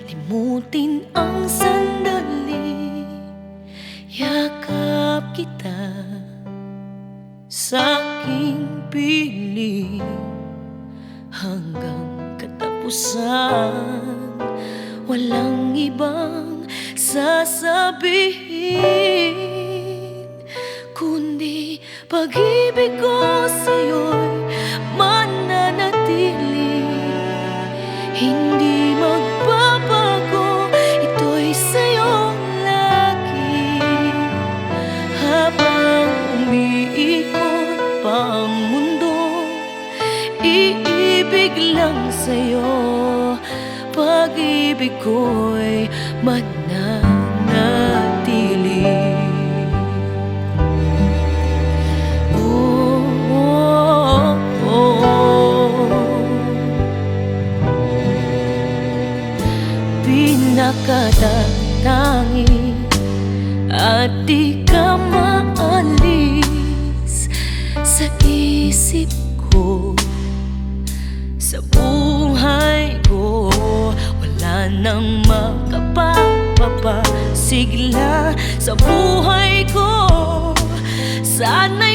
malimutin ang sandali. Yakap kita sa aking piling hanggang katapusan. Walang ibang sasabihin kundi pag-ibig ko sa'yo'y mananatili. Hindi magbabago, ito'y sa'yo lagi. Habang umiikot pa ang mundo, iibig lang sa'yo. Pag-ibig ko'y mananatili. Pinakatatangi at di ka maalis sa isip ko, sa buhay ko. Wala nang makapapasigla sa buhay ko. Sana'y